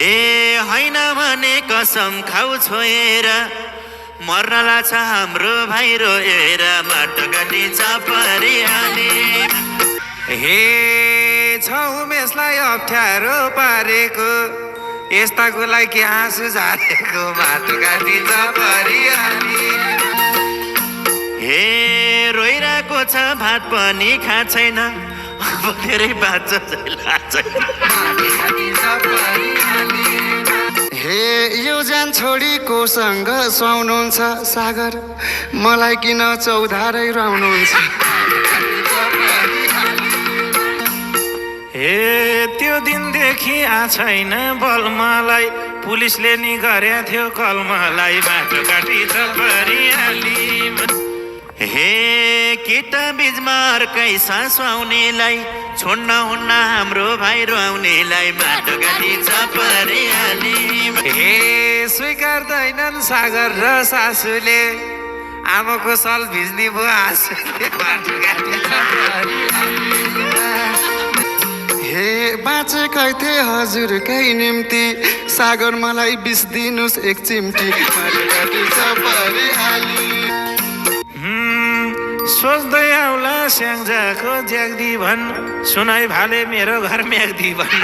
ए होइन भने कसम खाउ छोएर मर्नला छ हाम्रो भाइ रोएर माटो गाडिन्छ परिहाली। हे छ उमेशलाई अप्ठ्यारो पारेको यस्ताको लागि आँसु झारेको माटो गाडिन्छ परिहाली। हे रोइरहेको छ भात पनि खा छैन अब धेरै बाँच्छ हे यो जान छोडी कोसँग सुहाउनुहुन्छ सागर मलाई किन चौधारै रुवाउनुहुन्छ। हे त्यो दिनदेखि छैन बल मलाई पुलिसले नि गरे थियो कल मलाई बाटो काटिन्छ परिहाली। हे केटा बिचमा अर्कै सास आउनेलाई छोड्न हुन्न हाम्रो भाइ रुवाउनेलाई माटो गाडिन्छ परिहाली। हे स्वीकार्दैनन् सागर र सासुले आमाको सल भिज्ने भयो आँसुले बाटो काटिन्छ परिहाली। हे बाँचेकै थिए हजुरकै निम्ति सागर मलाई बिस दिनुहोस् एक चिम्टी माटो गाडिन्छ परिहाली। सोच्दै आउला स्याङ्जाको ज्याग्दी भन् सुनाइ भाले मेरो घर म्याग्दी भन्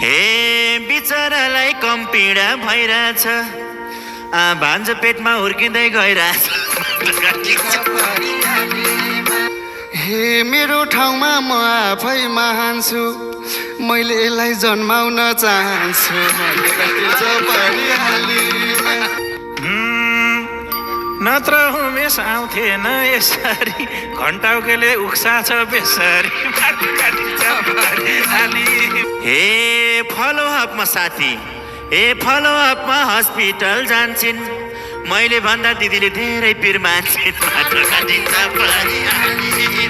हे बिचरालाई कम पीडा भइरहेछ भान्जो पेटमा हुर्किँदै गइरहेछ। हे मेरो ठाउँमा म आफै महान छु मैले यसलाई जन्माउन चाहन्छु माटो गाडिन्छ परिहाली। नत्र उमेश आउँथेन यसरी घन्टाउकेले उक्सा छ बेसरी बाटो काटिन्छ परिहाली। हे फलो अपमा साथी हे फलो अपमा हस्पिटल जान्छन् मैले भन्दा दिदीले धेरै पिर मान्छन् माटो काटिन्छ परिहाली।